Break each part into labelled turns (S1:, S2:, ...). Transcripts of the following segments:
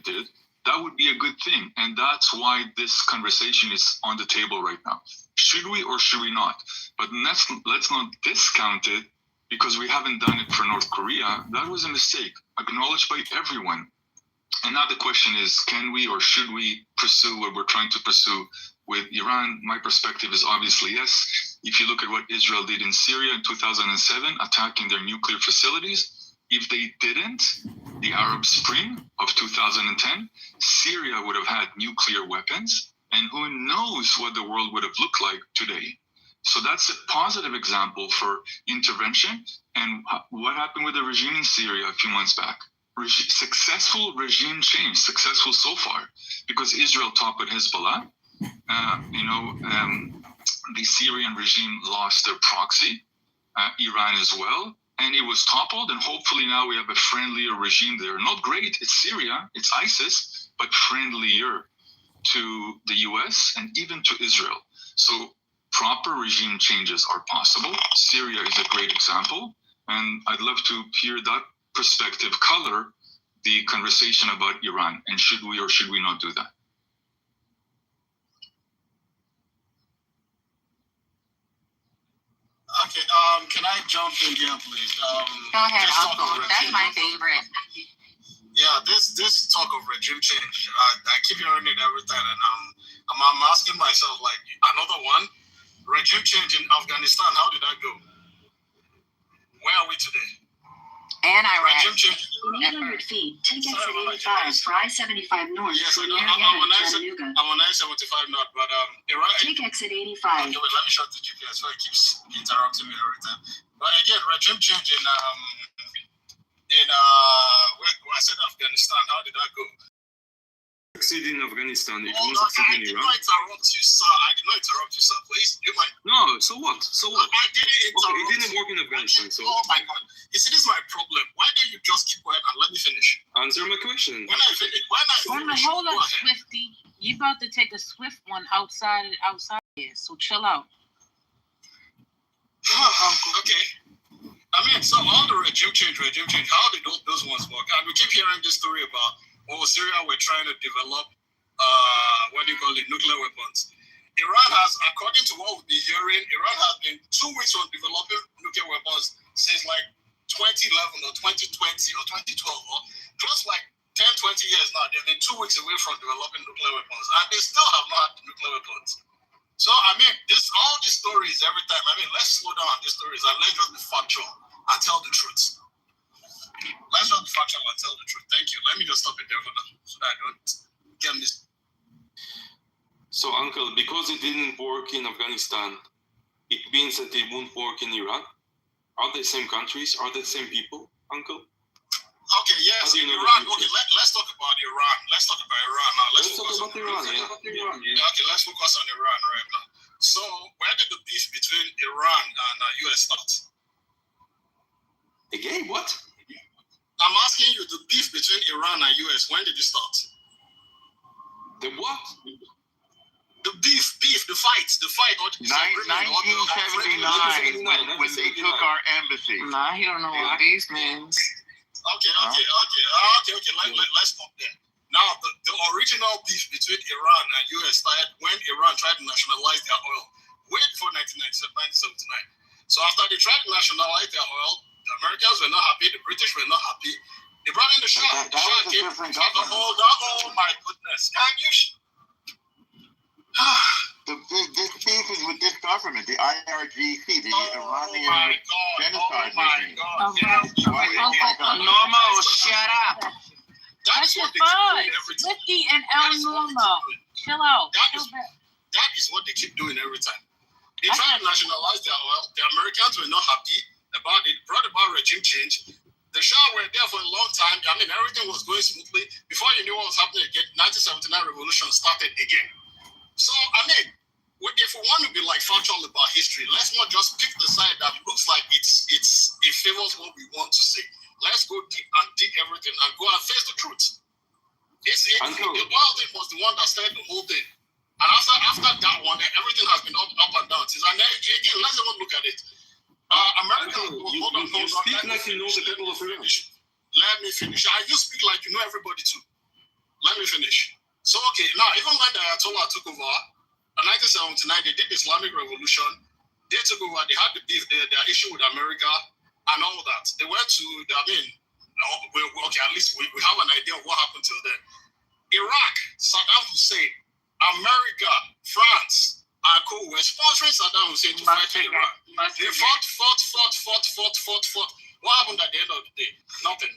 S1: did, that would be a good thing. And that's why this conversation is on the table right now. Should we or should we not? But let's not discount it because we haven't done it for North Korea. That was a mistake, acknowledged by everyone. And now the question is, can we or should we pursue what we're trying to pursue with Iran? My perspective is obviously yes. If you look at what Israel did in Syria in 2007, attacking their nuclear facilities, if they didn't, the Arab Spring of 2010, Syria would have had nuclear weapons, and who knows what the world would have looked like today. So that's a positive example for intervention. And what happened with the regime in Syria a few months back? Successful regime change, successful so far, because Israel toppled Hezbollah. The Syrian regime lost their proxy, Iran as well, and it was toppled. And hopefully now we have a friendlier regime there. Not great, it's Syria, it's ISIS, but friendlier to the US and even to Israel. So proper regime changes are possible. Syria is a great example, and I'd love to hear that perspective color the conversation about Iran, and should we or should we not do that?
S2: Okay, can I jump in here, please?
S3: Go ahead, Uncle. That's my favorite.
S2: Yeah, this talk of regime change, I keep hearing it every time, and I'm asking myself, like, another one, regime change in Afghanistan, how did that go? Where are we today?
S3: And Iraq.
S2: Regime change.
S4: 800 feet, take exit 85 for I-75 North.
S2: Yes,
S4: for
S2: I'm
S4: Chattanooga.
S2: on I-75 North, but Iraq.
S4: Take exit 85.
S2: Okay, wait, let me shut the GPS so it keeps interrupting me every time. But again, regime change in where I said Afghanistan, how did that go?
S5: Succeed in Afghanistan, it
S2: Oh,
S5: won't succeed
S2: I
S5: in
S2: did
S5: Iran.
S2: not interrupt you, sir. I did not interrupt you, sir. Please, you might.
S5: No, so what? So what?
S2: I didn't interrupt.
S5: Okay, it didn't work in Afghanistan, so
S2: Oh my God! You see, this is my problem. Why don't you just keep quiet and let me finish?
S5: answer my question.
S2: When I finish,
S6: Hold
S2: go
S6: up,
S2: ahead.
S6: Swifty. You about to take a swift one outside here, so chill out.
S2: Okay. I mean, so all the regime change, how did those ones work? And we keep hearing this story about, Syria were trying to develop, nuclear weapons. Iran has, according to what we've been hearing, Iran has been 2 weeks from developing nuclear weapons since like 2011 or 2020 or 2012, or close like 10, 20 years now. They've been 2 weeks away from developing nuclear weapons, and they still have not had nuclear weapons. So, I mean, all these stories every time, let's slow down on these stories and let's just be factual and tell the truth. Let's just be factual and tell the truth. Thank you. Let me just stop it there for now so that I don't get mis.
S5: So, Uncle, because it didn't work in Afghanistan, it means that it won't work in Iran? Are they the same countries? Are they the same people, Uncle?
S2: Okay, yes, in Iran. Okay, let's talk about Iran. Let's talk about Iran now. Let's focus on Iran. Yeah. Okay, let's focus on Iran right now. So, where did the beef between Iran and US start?
S5: Again, what?
S2: I'm asking you, the beef between Iran and US, when did it start?
S5: The what?
S2: The beef, the fight.
S7: 1979 when they took our embassy.
S6: Nah, he don't know what beef means.
S2: Okay. Let's stop there. Now, the original beef between Iran and US started when Iran tried to nationalize their oil way before 1979. So after they tried to nationalize their oil, the Americans were not happy, the British were not happy. They brought in the Shah.
S7: That was a different government.
S2: Oh my goodness. Can you...
S7: This beef is with this government, the IRGC, the Iranian genocide regime.
S6: Normo, shut up.
S2: That
S6: That's
S2: is
S6: your
S2: what they keep doing
S6: buzz.
S2: every time.
S6: Swifty and El Normo. Chill out.
S2: That is what they keep doing every time. They try to nationalize their oil. The Americans were not happy about it, brought about regime change. The Shah were there for a long time. I mean, everything was going smoothly. Before you knew what was happening again, 1979 revolution started again. So, I mean, if we want to be like factual about history, let's not just pick the side that looks like it favors what we want to see. Let's go deep and dig everything and go and face the truth. The oil thing was the one that started the whole thing. And after that one, everything has been up and down. And then, again, let's even look at it. America, hold on.
S5: Speak like you know the people of Iran.
S2: Let me finish. You speak like you know everybody too. me finish. So, okay, now, even when the Ayatollah took over, in 1979, they did the Islamic Revolution. They took over, they had their issue with America and all that. They went to, okay, at least we have an idea of what happened till then. Iraq, Saddam Hussein, America, France, and co were sponsoring Saddam Hussein to fight in Iraq. They fought. What happened at the end of the day? Nothing.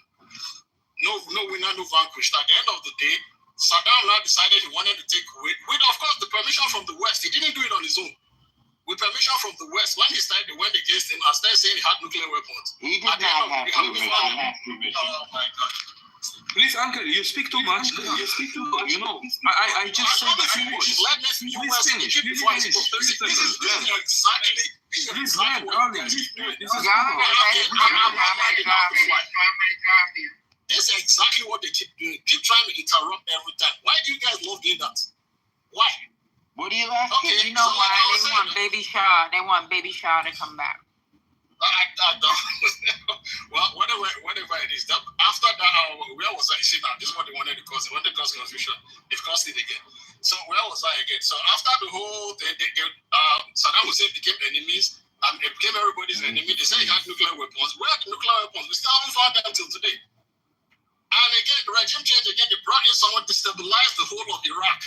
S2: No winner, no vanquished. At the end of the day, Saddam now decided he wanted to take with, of course, the permission from the West. He didn't do it on his own. With permission from the West, when he started, they went against him and started saying he had nuclear weapons.
S7: He did not have permission.
S2: Oh my God.
S5: Please, Uncle, you speak too much. You speak too much. You know, I just said a few words.
S2: Let me finish. This is exactly what
S3: Y'all
S2: This is exactly what they keep doing. Keep trying to interrupt every time. Why do you guys love doing that? Why?
S7: What do you ask?
S2: Okay,
S3: You know why? They want Baby Shaw. They want Baby Shaw to come back.
S2: I don't. Well, whatever it is. After that, where was I? See, now this is what they wanted to cause. They wanted to cause confusion. They've caused it again. So where was I again? So after the whole, Saddam Hussein became enemies, and it became everybody's enemy. They said he had nuclear weapons. Where are the nuclear weapons? We still haven't found them till today. And again, the regime change again. They brought in someone to destabilize the whole of Iraq.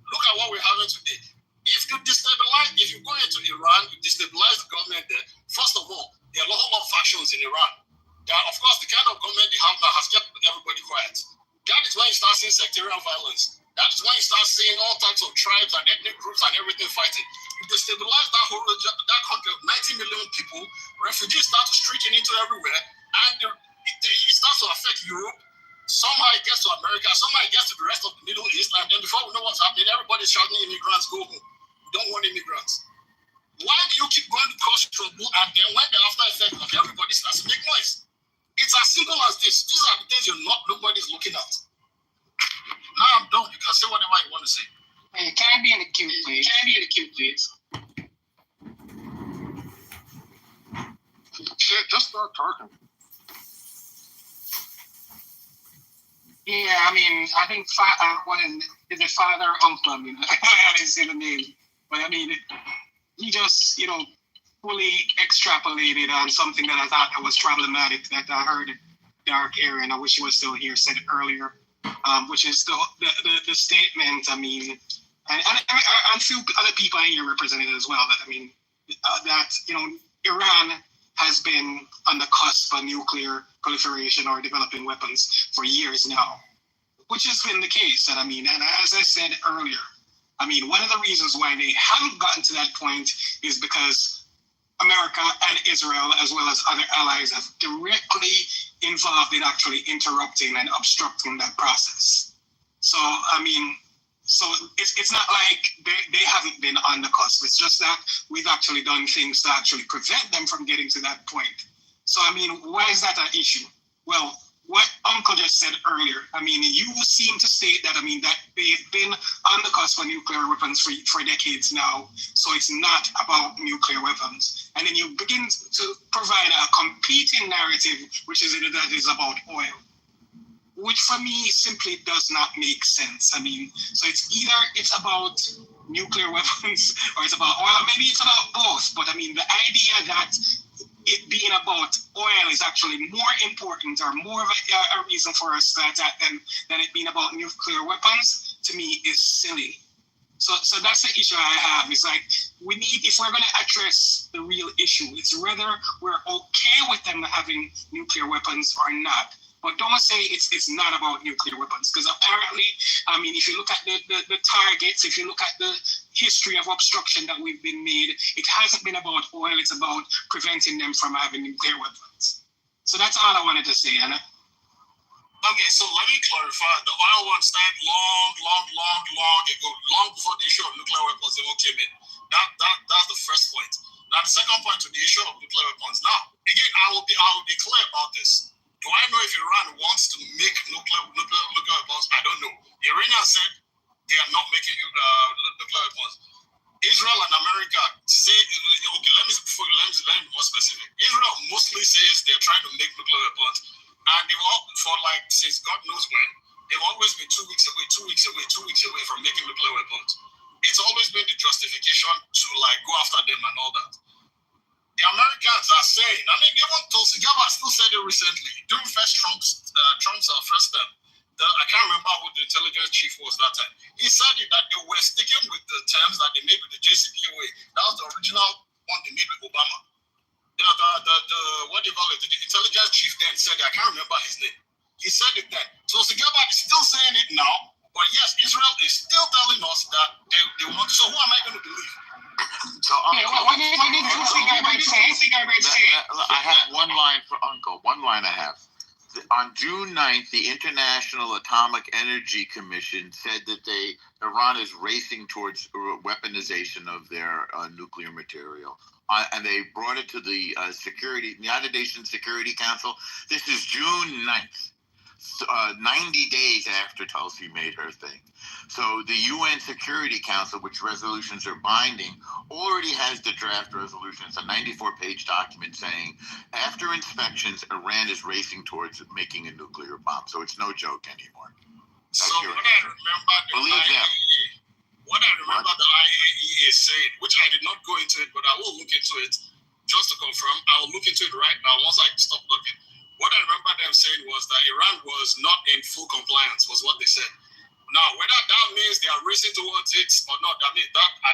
S2: Look at what we're having today. If you go into Iran, you destabilize the government there. First of all, there are a lot of factions in Iran. Of course, the kind of government they have now has kept everybody quiet. That is when you start seeing sectarian violence. That is when you start seeing all types of tribes and ethnic groups and everything fighting. You destabilize that country of 90 million people. Refugees start to streaking into everywhere, and it starts to affect Europe. Somehow it gets to America, somehow it gets to the rest of the Middle East, and then before we know what's happening, everybody's shouting, immigrants, go home. We don't want immigrants. Why do you keep going to cause trouble, and then when the after effect of everybody starts to make noise? It's as simple as this. These are the things nobody's looking at. Now I'm done. You can say whatever you want to say.
S8: Hey, can I be in the queue, please?
S2: Shit, just start talking.
S8: Yeah, I mean, I think is it father or uncle? I mean, I didn't say the name, but I mean, he just, fully extrapolated on something that I thought was problematic that I heard Dark Aaron, I wish he was still here, said earlier, which is the statement, I mean, and a few other people I hear represented as well, that Iran has been on the cusp of nuclear proliferation or developing weapons for years now, which has been the case. And and as I said earlier, one of the reasons why they haven't gotten to that point is because America and Israel, as well as other allies, have directly involved in actually interrupting and obstructing that process. So, so it's not like they haven't been on the cusp. It's just that we've actually done things to actually prevent them from getting to that point. So, why is that an issue? Well, what Uncle just said earlier, you seem to state that, that they've been on the cusp of nuclear weapons for decades now. So it's not about nuclear weapons. And then you begin to provide a competing narrative, which is that is about oil, which for me simply does not make sense. So it's about nuclear weapons or it's about oil. Maybe it's about both. But the idea that it being about oil is actually more important or more of a reason for us to attack than it being about nuclear weapons, to me, is silly. So that's the issue I have. It's like, if we're going to address the real issue, it's whether we're okay with them having nuclear weapons or not. But don't say it's not about nuclear weapons, because apparently, if you look at the targets, if you look at the history of obstruction that we've been made, it hasn't been about oil, it's about preventing them from having nuclear weapons. So that's all I wanted to say, Anna.
S2: Okay, so let me clarify. The oil one started long ago, long before the issue of nuclear weapons even came in. That's the first point. Now, the second point to the issue of nuclear weapons. Now, again, I will be clear about this. Do I know if Iran wants to make nuclear weapons? I don't know. The Iranians said they are not making nuclear weapons. Israel and America say, okay, let me be more specific. Israel mostly says they're trying to make nuclear weapons, and they've all, for since God knows when, they've always been 2 weeks away, 2 weeks away, 2 weeks away from making nuclear weapons. It's always been the justification to like go after them and all that. The Americans are saying, I mean, even Tulsi Gabbard still said it recently during Trump's first term. I can't remember who the intelligence chief was that time. He said it, that they were sticking with the terms that they made with the JCPOA. That was the original one they made with Obama. The what do you call it? The intelligence chief then said, I can't remember his name. He said it then. So Gabbard is still saying it now, but yes, Israel is still telling us that they want. So who am I going to believe?
S7: So
S8: what did Tulsi Gabbard say?
S7: I have one line for Uncle. One line I have. On June 9th, the International Atomic Energy Commission said that Iran is racing towards weaponization of their nuclear material. And they brought it to the United Nations Security Council. This is June 9th. 90 days after Tulsi made her thing. So the UN Security Council, which resolutions are binding, already has the draft resolution. It's a 94-page document saying, after inspections, Iran is racing towards making a nuclear bomb. So it's no joke anymore.
S2: So what I remember the IAEA is saying, which I did not go into it, but I will look into it just to confirm. I'll look into it right now once I stop looking. What I remember them saying was that Iran was not in full compliance, was what they said. Now, whether that means they are racing towards it or not, I mean, I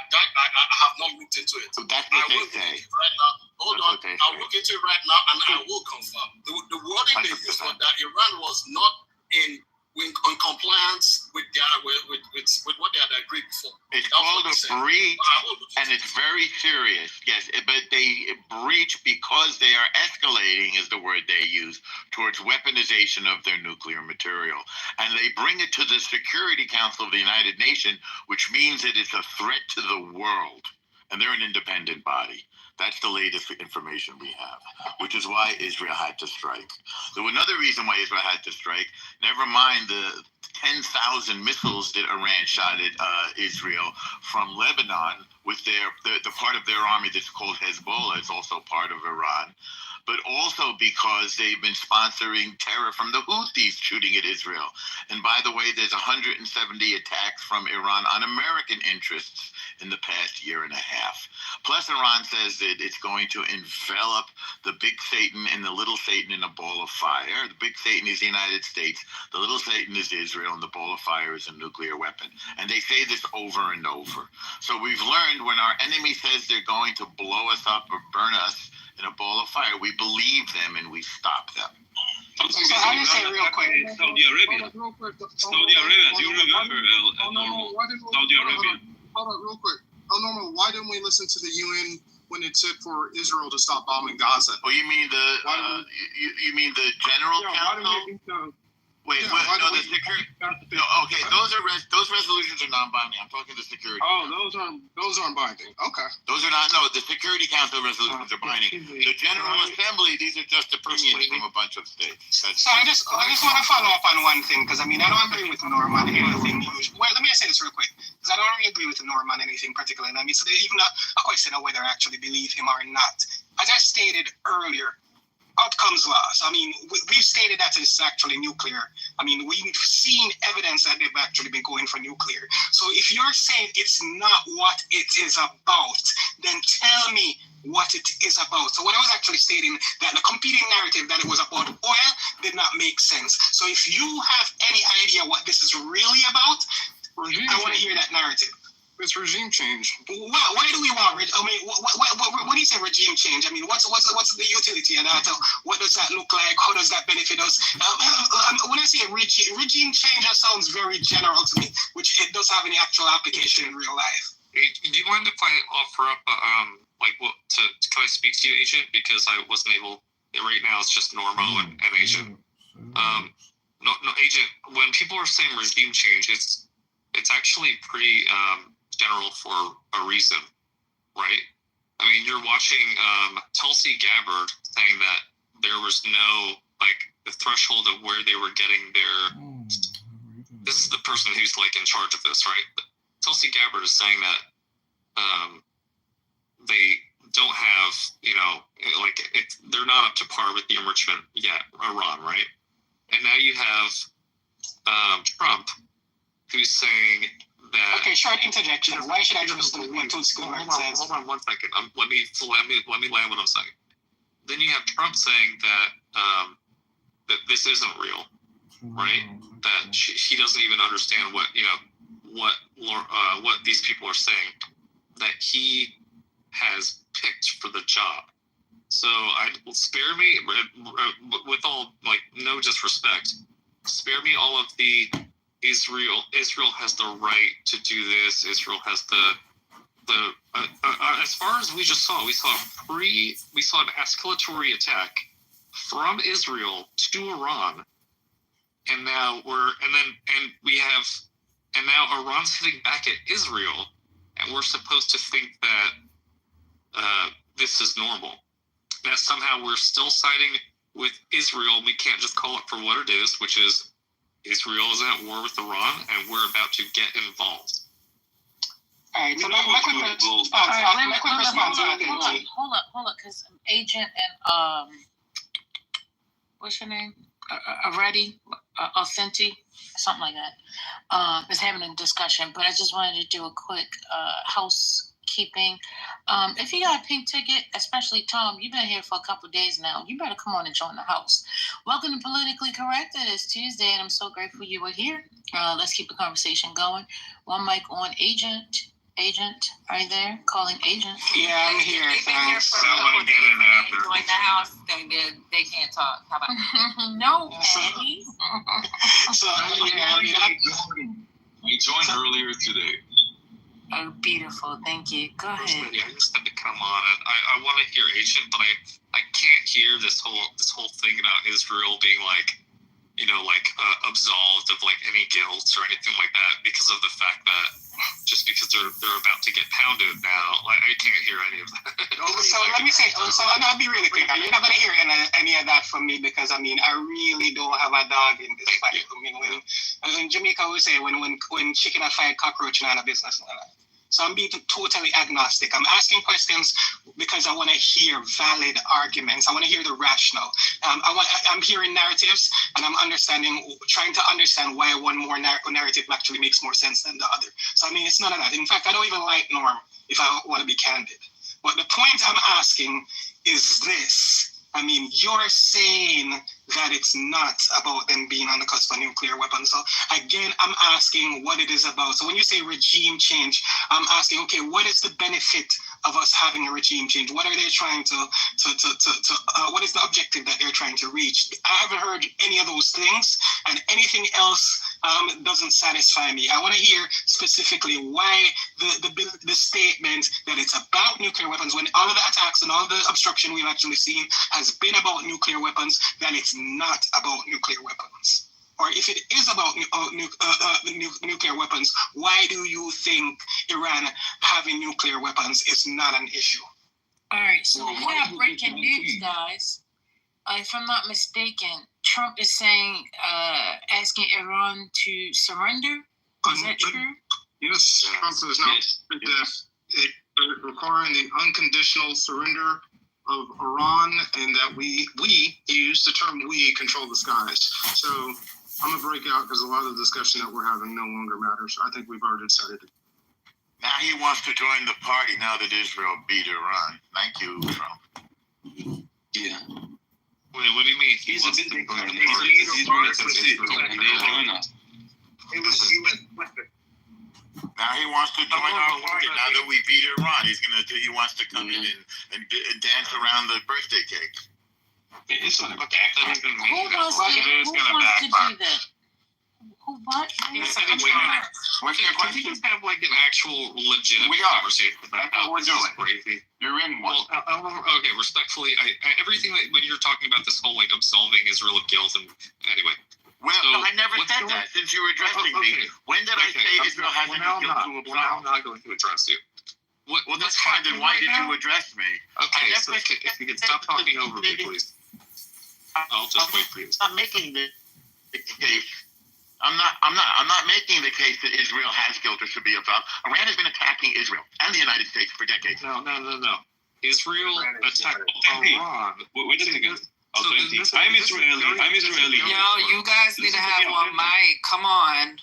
S2: have not looked into it.
S7: So that's what they say.
S2: Right now. Hold on, I'll look into it right now, and I will confirm. The wording they used was that Iran was not in compliance with what they had agreed before.
S7: It's called a breach, and it's very serious. Yes, but they breach because they are escalating, is the word they use, towards weaponization of their nuclear material. And they bring it to the Security Council of the United Nations, which means that it's a threat to the world. And they're an independent body. That's the latest information we have, which is why Israel had to strike. So another reason why Israel had to strike, never mind the 10,000 missiles that Iran shot at Israel from Lebanon with the part of their army that's called Hezbollah. It's also part of Iran. But also because they've been sponsoring terror from the Houthis shooting at Israel. And by the way, there's 170 attacks from Iran on American interests in the past year and a half. Plus, Iran says that it's going to envelop the big Satan and the little Satan in a ball of fire. The big Satan is the United States, the little Satan is Israel, and the ball of fire is a nuclear weapon. And they say this over and over. So we've learned when our enemy says they're going to blow us up or burn us in a ball of fire, we believe them and we stop them.
S8: So I just say real quick.
S9: Saudi Arabia. Saudi Arabia, do you remember Saudi Arabia?
S10: Hold on, real quick. Normal, why didn't we listen to the UN when it said for Israel to stop bombing Gaza?
S7: Oh, you mean you mean the General Council? Wait, no, the security. No, okay, those resolutions are non-binding. I'm talking the security.
S10: Oh, those aren't binding. Okay.
S7: Those are not. No, the Security Council resolutions are binding. The General Assembly, these are just opinions from a bunch of states.
S8: So I just want to follow up on one thing, because I mean I don't agree with Norman on anything. Well, let me say this real quick, because I don't really agree with Norman on anything particular. And I mean, so there's even a question of whether I actually believe him or not. As I stated earlier, outcomes loss. I mean, we've stated that it's actually nuclear. I mean, we've seen evidence that they've actually been going for nuclear. So if you're saying it's not what it is about, then tell me what it is about. So what I was actually stating, that the competing narrative that it was about oil did not make sense. So if you have any idea what this is really about, I want to hear that narrative.
S10: It's regime change.
S8: Well, why do we want? I mean, what do you say regime change? I mean, what's the utility of that? What does that look like? How does that benefit us? When I say regime change, that sounds very general to me, which it does have any actual application in real life.
S11: Do you mind if I offer up, can I speak to you, Agent? Because I wasn't able. Right now, it's just Normo and Agent. No, Agent. When people are saying regime change, it's actually pretty general for a reason, right? I mean, you're watching Tulsi Gabbard saying that there was no, the threshold of where they were getting their... This is the person who's, in charge of this, right? But Tulsi Gabbard is saying that they don't have, they're not up to par with the enrichment yet, Iran, right? And now you have Trump, who's saying that.
S8: Okay, short interjection. Why should I trust the school?
S11: Hold on 1 second. Let me land what I'm saying. Then you have Trump saying that that this isn't real, right? That he doesn't even understand what these people are saying. That he has picked for the job. So spare me, with all no disrespect, spare me all of the Israel has the right to do this. Israel has the as far as we saw an escalatory attack from Israel to Iran, and now Iran's hitting back at Israel, and we're supposed to think that this is normal. That somehow we're still siding with Israel. We can't just call it for what it is, which is Israel is at war with Iran, and we're about to get involved.
S8: All right, so my quick response.
S6: Hold up, because Agent and what's her name? Authentic, something like that, is having a discussion. But I just wanted to do a quick housekeeping. If you got a pink ticket, especially Tom, you've been here for a couple of days now. You better come on and join the house. Welcome to Politically Correct. It is Tuesday, and I'm so grateful you were here. Let's keep the conversation going. One mic on Agent. Agent, are you there? Calling Agent.
S8: Yeah, I'm here.
S3: They've been here for a couple days. They joined the house. They can't talk. How about
S6: No,
S3: Eddie?
S8: So
S1: I joined earlier today.
S6: Oh, beautiful. Thank you. Go ahead.
S11: I just had to come on it. I want to hear Agent, but I can't hear this whole thing about Israel being absolved of any guilt or anything like that because of the fact that just because they're about to get pounded now, I can't hear any of that.
S8: So let me say, I'll be really clear. You're not going to hear any of that from me because I really don't have a dog in this fight. In Jamaica we say when chicken a fight, cockroach not a business. So I'm being totally agnostic. I'm asking questions because I want to hear valid arguments. I want to hear the rationale. I'm hearing narratives, and I'm trying to understand why one more narrative actually makes more sense than the other. So it's none of that. In fact, I don't even like Norm, if I want to be candid. But the point I'm asking is this. You're saying that it's not about them being on the cusp of nuclear weapons. So again, I'm asking what it is about. So when you say regime change, I'm asking, okay, what is the benefit of us having a regime change? What are they trying to what is the objective that they're trying to reach? I haven't heard any of those things, and anything else doesn't satisfy me. I want to hear specifically why the statement that it's about nuclear weapons, when all of the attacks and all the obstruction we've actually seen has been about nuclear weapons, that it's not about nuclear weapons. Or if it is about nuclear weapons, why do you think Iran having nuclear weapons is not an issue?
S6: All right, so we got breaking news, guys. If I'm not mistaken, Trump is saying, asking Iran to surrender. Is that true?
S10: Yes, Trump is now requiring the unconditional surrender of Iran, and that he used the term "we" control the skies. So I'm gonna break out because a lot of the discussion that we're having no longer matters. I think we've already decided it.
S7: Now he wants to join the party now that Israel beat Iran. Thank you, Trump.
S1: Yeah.
S11: Wait, what do you mean?
S9: He's a bit
S7: Now he wants to join our party. Now that we beat Iran, he wants to come in and dance around the birthday cake.
S11: It's going to
S6: Who wants to do that? Who what?
S7: What's your
S11: Can we
S7: question?
S11: just have an actual legitimate conversation about how
S7: That's what we're doing.
S11: crazy?
S7: You're in one.
S11: Well, okay, respectfully, everything that when you're talking about this whole absolving Israel of guilt, and anyway.
S7: Well,
S11: So,
S7: I never said that. Since you were addressing me, when did I say Israel has any guilt to absolve?
S11: Now I'm not going to address you.
S7: Well, that's fine. Then why did you address me?
S11: Okay, so if you could stop talking over me, please. I'll just wait for you.
S7: I'm making the case. I'm not making the case that Israel has guilt or should be absolved. Iran has been attacking Israel and the United States for decades.
S11: No. Israel attacked Iran.
S9: Wait a second.
S5: Authentic.
S11: this-
S5: I'm
S11: this is
S5: Israeli.
S11: very-
S5: I'm
S11: this is
S5: Israeli.
S11: very-
S3: Yo, you guys need to have one mic. Come on.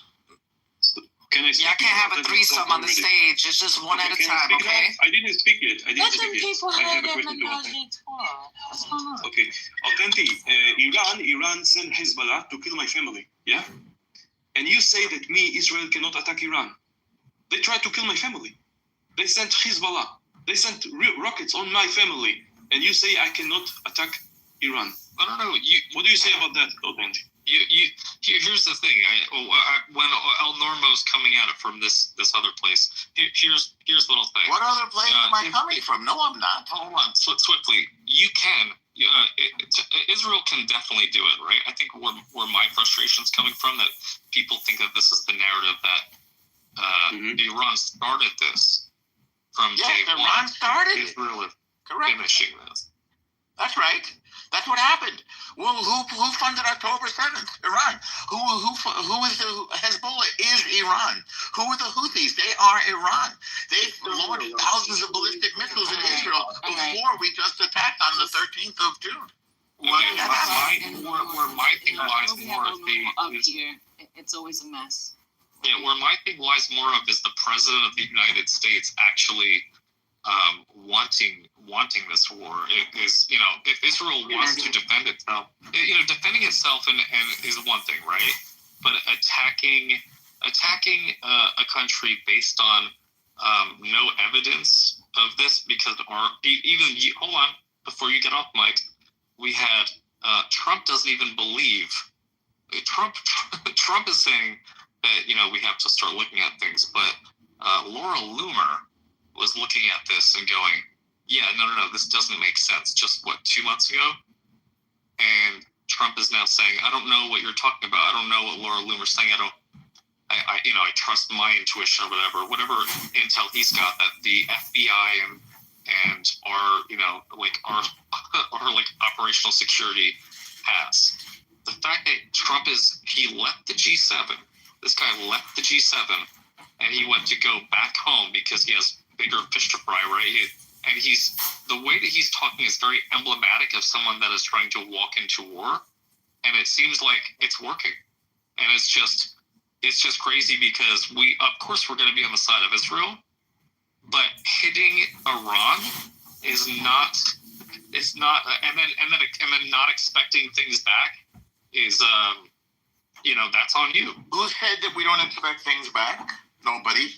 S5: Can I speak?
S3: Y'all can't have a
S5: Authentic
S3: threesome on the
S5: already?
S3: stage. It's just one at a
S5: Can I
S3: time,
S5: speak
S3: okay?
S5: now? I didn't speak yet. I didn't
S6: Let
S5: speak
S6: them
S5: yet.
S6: people
S5: I
S6: have
S5: have a
S6: their
S5: question to
S6: menage
S5: Authentic.
S6: a trois. What's going on?
S5: Okay, Authentic. Iran sent Hezbollah to kill my family. Yeah, and you say that me, Israel, cannot attack Iran. They tried to kill my family. They sent Hezbollah. They sent rockets on my family, and you say I cannot attack Iran.
S11: No.
S5: What do you say about that, Authentic?
S11: Here's the thing. When El Normo's coming at it from this other place, here's what I'll say.
S7: What other place am I coming from? No, I'm not.
S11: Hold on, swiftly. You can. Israel can definitely do it, right? I think where my frustration's coming from, that people think that this is the narrative that Iran started this from day one.
S7: Iran started it.
S11: Israel is
S7: Correct.
S11: finishing this.
S7: That's right. That's what happened. Well, who funded October 7th? Iran. Who is the Hezbollah? Is Iran. Who are the Houthis? They are Iran. They launched thousands of ballistic missiles in Israel before we just attacked on the 13th of June.
S11: Where my thing lies more of
S6: Up here, it's always a mess.
S11: Yeah, where my thing lies more of is the president of the United States actually wanting this war. It is, if Israel wants to defend itself, defending itself and is one thing, right? But attacking a country based on no evidence of this, because hold on, before you get off mic, we had Trump doesn't even believe. Trump is saying that we have to start looking at things, but Laura Loomer was looking at this and going, yeah, no, this doesn't make sense. Just 2 months ago? And Trump is now saying, I don't know what you're talking about. I don't know what Laura Loomer's saying. I trust my intuition or whatever intel he's got that the FBI and our operational security has. The fact that Trump he left the G7. This guy left the G7 and he went to go back home because he has bigger fish to fry, right? And the way that he's talking is very emblematic of someone that is trying to walk into war, and it seems like it's working. And it's just crazy because of course we're going to be on the side of Israel, but hitting Iran is not. It's not, and then not expecting things back is that's on you.
S7: Who said that we don't expect things back? Nobody.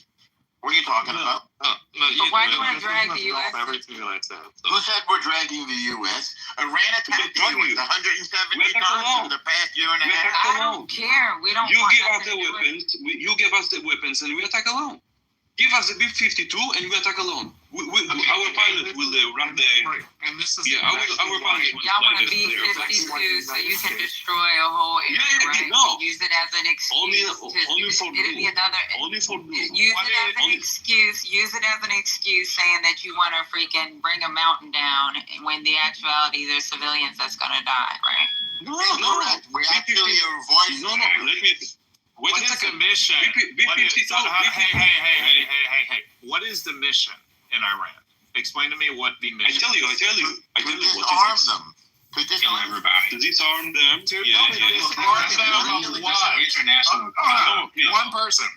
S7: What are you talking about?
S3: Why do I drag the U.S.?
S11: Everything that I said.
S7: Who said we're dragging the U.S.? Iran attacked the U.S. 170 times in the past year and a half.
S3: I don't care. We don't.
S5: You give us the weapons. You give us the weapons, and we attack alone. Give us the B-52, and we attack alone. Our pilot will run the.
S11: Right. And this is
S5: our pilot will
S3: Y'all
S5: fly
S3: want
S5: the
S3: to be
S5: airplane.
S3: 52 so you can destroy a whole area, right?
S5: No.
S3: Use it as an excuse.
S5: Only for
S3: It'd be another.
S5: Only for
S3: Use it as an excuse. Use it as an excuse, saying that you want to freaking bring a mountain down, when the actuality there's civilians that's gonna die, right?
S7: No. We actually are voicing.
S5: No. Let me.
S9: What is the mission? Hey. What is the mission in Iran? Explain to me what the mission
S5: I tell you.
S7: To disarm them. To disarm
S5: everybody. To disarm them.
S9: International. One person.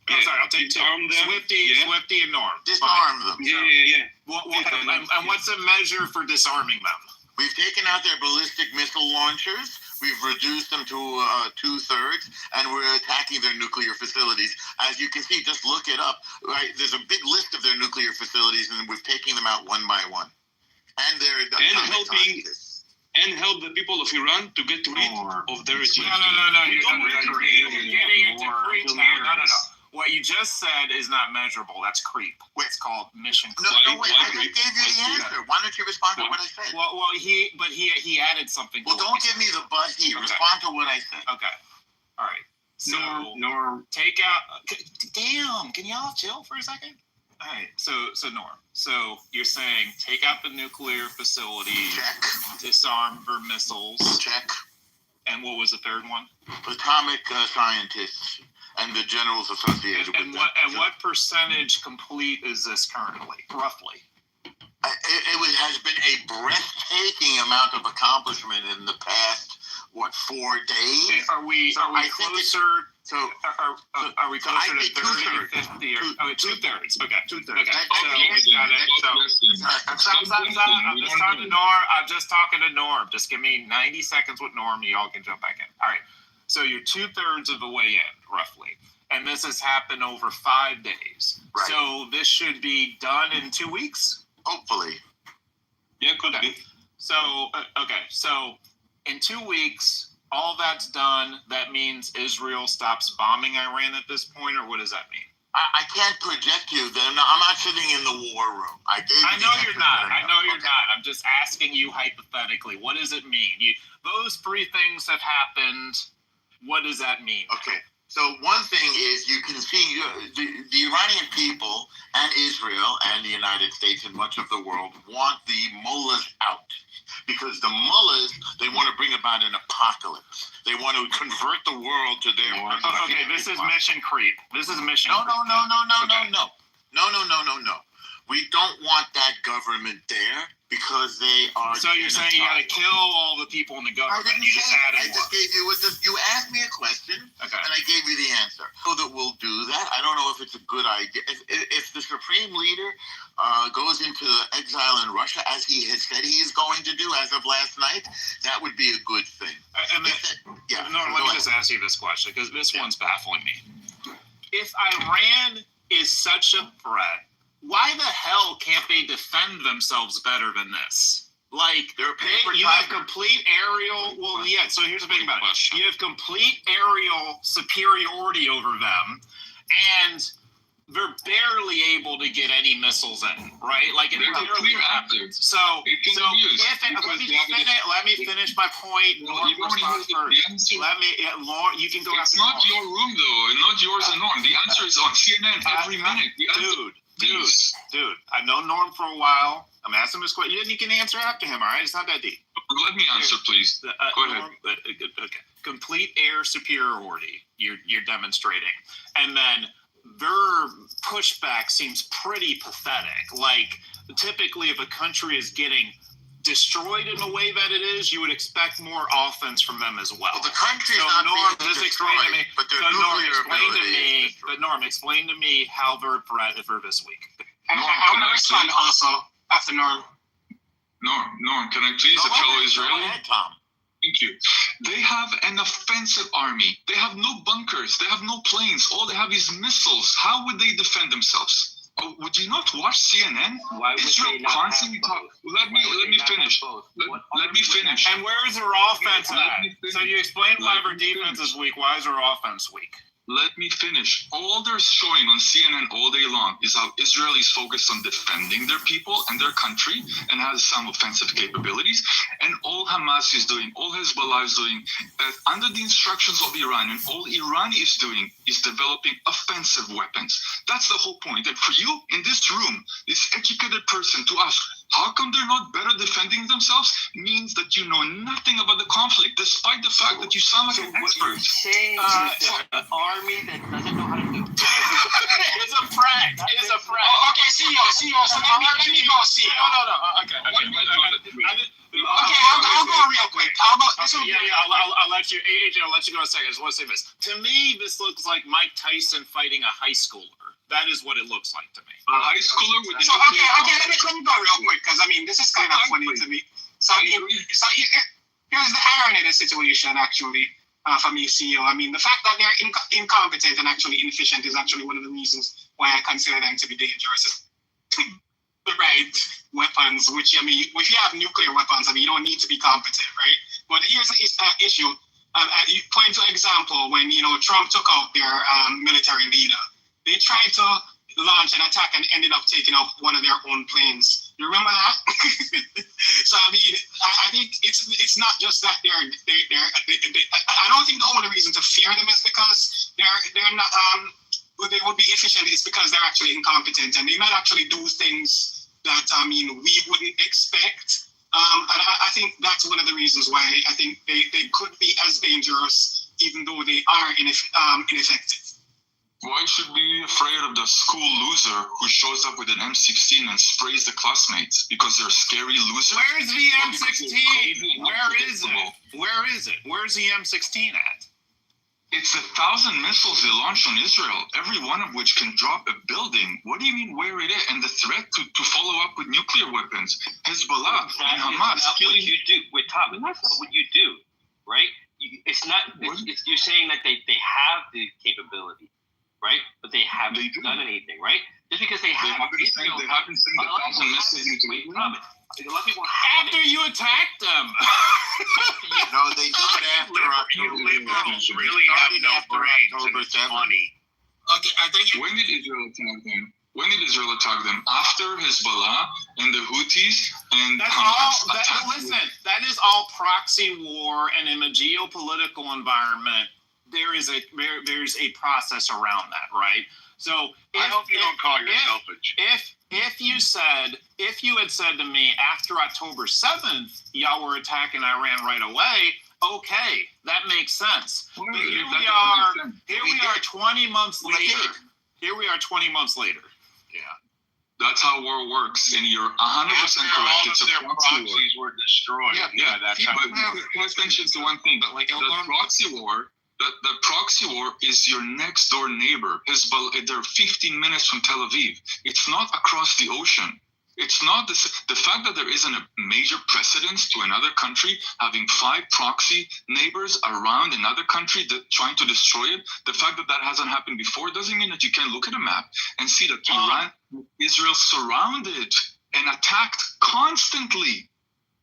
S9: I'm sorry, I'll take two.
S5: Disarm them.
S9: Swifty and Norm.
S7: Disarm them.
S5: Yeah.
S9: And what's the measure for disarming them?
S7: We've taken out their ballistic missile launchers. We've reduced them to 2/3, and we're attacking their nuclear facilities. As you can see, just look it up. Right, there's a big list of their nuclear facilities, and we're taking them out one by one. And they're
S5: help the people of Iran to get rid of their regime.
S9: No. You're getting into creep now. No. What you just said is not measurable. That's creep. It's called mission creep.
S7: No, wait. I just gave you the answer. Why don't you respond to what I said?
S9: Well, he added something.
S7: Well, don't give me the but he. Respond to what I said.
S9: Okay. All right. So, Norm, take out. Damn, can y'all chill for a second? All right. So Norm. So you're saying take out the nuclear facilities.
S7: Check.
S9: Disarm her missiles.
S7: Check.
S9: And what was the third one?
S7: Atomic scientists and the generals associated with them.
S9: And what percentage complete is this currently, roughly?
S7: has been a breathtaking amount of accomplishment in the past 4 days.
S9: Are we closer? Are we closer to 30, 50, or 2/3? Okay, 2/3. Okay, I'm just talking to Norm. Just give me 90 seconds with Norm, and y'all can jump back in. All right. So you're 2/3 of the way in, roughly, and this has happened over 5 days.
S7: Right.
S9: So this should be done in 2 weeks.
S7: Hopefully.
S5: Yeah, could be.
S9: So so in 2 weeks, all that's done. That means Israel stops bombing Iran at this point, or what does that mean?
S7: I can't project you. I'm not sitting in the war room. I
S9: know you're not. I'm just asking you hypothetically. What does it mean? Those 3 things have happened. What does that mean?
S7: Okay. So one thing is you can see the Iranian people and Israel and the United States and much of the world want the mullahs out. Because the mullahs, they want to bring about an apocalypse. They want to convert the world to their...
S9: Okay, this is mission creep. This is mission creep.
S7: No. We don't want that government there because they are...
S9: So you're saying you got to kill all the people in the government.
S7: I just gave you... You asked me a question, and I gave you the answer. So that we'll do that. I don't know if it's a good idea. If the Supreme Leader goes into exile in Russia, as he has said he is going to do as of last night, that would be a good thing.
S9: Let me just ask you this question, because this one's baffling me. If Iran is such a threat, why the hell can't they defend themselves better than this? Like, you have complete aerial... Well, yeah, so here's the thing about it. You have complete aerial superiority over them, and they're barely able to get any missiles in, right? Like, it barely happens. So let me finish my point. Norm, response first. Lauren, you can go after
S1: It's not your room, though. Not yours and Norm. The answer is on CNN every minute.
S9: Dude, I've known Norm for a while. I'm asking him this question. You can answer after him, all right? It's not that deep.
S1: Let me answer, please. Go ahead.
S9: Okay. Complete air superiority you're demonstrating. And then their pushback seems pretty pathetic. Like, typically if a country is getting destroyed in the way that it is, you would expect more offense from them as well.
S7: The country's not being destroyed, but their nuclear ability is destroyed.
S9: Norm, explain to me how they're a threat for this week.
S8: I want to respond also after Norm.
S1: Norm, can I please a fellow Israeli?
S7: Go ahead, Tom.
S1: Thank you. They have an offensive army. They have no bunkers. They have no planes. All they have is missiles. How would they defend themselves? Would you not watch CNN?
S12: Why would
S1: Israel
S12: they not
S1: constantly
S12: have both?
S1: Let me finish. Let me finish.
S9: And where is their offense at? So you explained why their defense is weak. Why is their offense weak?
S1: Let me finish. All they're showing on CNN all day long is how Israel is focused on defending their people and their country and has some offensive capabilities. And all Hamas is doing, all Hezbollah is doing, under the instructions of Iran, and all Iran is doing is developing offensive weapons. That's the whole point. And for you in this room, this educated person to ask, how come they're not better defending themselves, means that you know nothing about the conflict, despite the fact that you sound like an expert.
S12: An army that doesn't know how to do it.
S9: It's a prank. It's a prank.
S8: Okay, CEO. So let me go, CEO.
S9: No. Okay.
S8: Okay, I'll go real quick. How about this?
S9: I'll let you, AJ, I'll let you go in a second. I just want to say this. To me, this looks like Mike Tyson fighting a high schooler. That is what it looks like to me.
S1: A high schooler with...
S8: So, okay, let me go real quick, because, I mean, this is kind of funny to me. So here's the irony of the situation, actually, for me, CEO. I mean, the fact that they're incompetent and actually inefficient is actually one of the reasons why I consider them to be dangerous. The right weapons, which, I mean, if you have nuclear weapons, I mean, you don't need to be competent, right? But here's the issue. You point to example when, Trump took out their military leader. They tried to launch an attack and ended up taking out one of their own planes. You remember that? So I mean, I think it's not just that they're I don't think the only reason to fear them is because they're not they would be efficient. It's because they're actually incompetent and they might actually do things that we wouldn't expect. And I think that's one of the reasons why I think they could be as dangerous, even though they are ineffective.
S1: Why should we be afraid of the school loser who shows up with an M16 and sprays the classmates because they're scary losers?
S9: Where's the M16? Where is it? Where is it? Where's the M16 at?
S1: It's 1,000 missiles they launched on Israel, every one of which can drop a building. What do you mean where it is? And the threat to follow up with nuclear weapons. Hezbollah and Hamas.
S12: That's what you do. Wait, Tom, that's not what you do, right? It's not. It's you're saying that they have the capability, right? But they haven't done anything, right? Just because they haven't
S1: sent 1,000 missiles into Israel.
S9: After you attacked them.
S7: No, they did it after October. Liberals really have no brains, and it's funny.
S2: Okay, I think
S1: When did Israel attack them? When did Israel attack them? After Hezbollah and the Houthis and
S9: That's
S1: Hamas
S9: all.
S1: attacked
S9: Listen,
S1: them?
S9: that is all proxy war, and in a geopolitical environment, there's a process around that, right? So
S7: I hope you don't call yourself a
S9: if you had said to me after October 7th, y'all were attacking Iran right away, okay, that makes sense. But here we are 20 months later. Here we are 20 months later.
S7: Yeah.
S1: That's how war works, and you're 100%
S7: After
S1: correct.
S7: all
S1: It's
S7: of
S1: a
S7: their
S1: proxy war.
S7: proxies were destroyed.
S1: Yeah,
S7: that's how
S1: but let's mention the one thing. The proxy war, the proxy war is your next door neighbor. Hezbollah, they're 15 minutes from Tel Aviv. It's not across the ocean. It's not this. The fact that there isn't a major precedence to another country having 5 proxy neighbors around another country that trying to destroy it, the fact that that hasn't happened before doesn't mean that you can't look at a map and see that Iran, Israel surrounded and attacked constantly.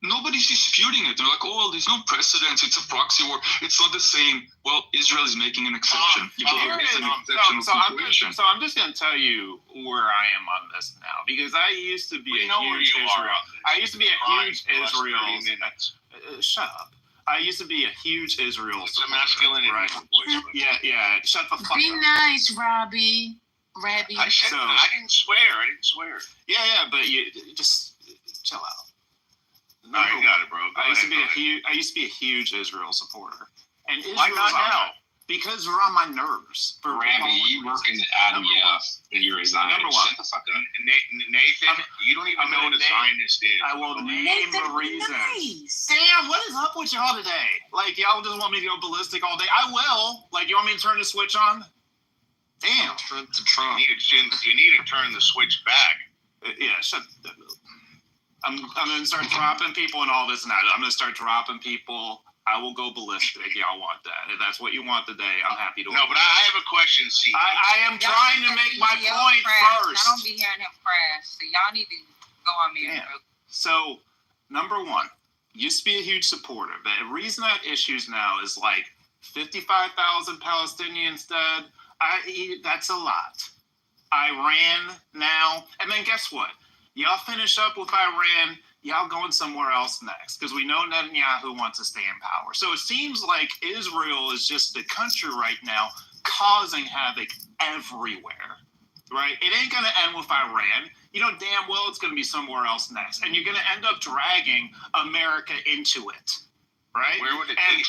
S1: Nobody's disputing it. They're like, oh, well, there's no precedence. It's a proxy war. It's not the same. Well, Israel is making an exception.
S9: Here it is. So I'm just going to tell you where I am on this now, because I used to be a huge Israel. I used to be a huge Israel. Shut up. I used to be a huge Israel.
S7: It's a masculine,
S9: right? Yeah. Shut the fuck up.
S6: Be nice, Robbie. Rabbi.
S7: I didn't swear. Yeah,
S9: but you just chill out.
S7: No, you got it, bro.
S9: I used to be a huge Israel supporter. And
S7: why not now?
S9: Because they're on my nerves.
S13: Rabbi, you work in the IDF and you're a Zionist.
S9: Number one.
S13: Shut the fuck up.
S7: Nathan, you don't even know what a Zionist is.
S9: I will name the reason. Damn, what is up with y'all today? Like, y'all just want me to go ballistic all day? I will. Like, you want me to turn the switch on? Damn.
S7: Trump. You need to turn the switch back.
S9: Yeah, shut the I'm going to start dropping people and all this and that. I'm going to start dropping people. I will go ballistic. Y'all want that. If that's what you want today, I'm happy to.
S7: No, but I have a question, C.
S9: I am trying to make my point first.
S3: I don't be hearing him crash, so y'all need to go on mute.
S9: Yeah. So, number one, used to be a huge supporter. The reason I have issues now is like 55,000 Palestinians dead. That's a lot. Iran now. And then guess what? Y'all finish up with Iran, y'all going somewhere else next, because we know Netanyahu wants to stay in power. So it seems like Israel is just the country right now causing havoc everywhere, right? It ain't going to end with Iran. You know damn well it's going to be somewhere else next. And you're going to end up dragging America into it, right?
S7: Where would it
S9: take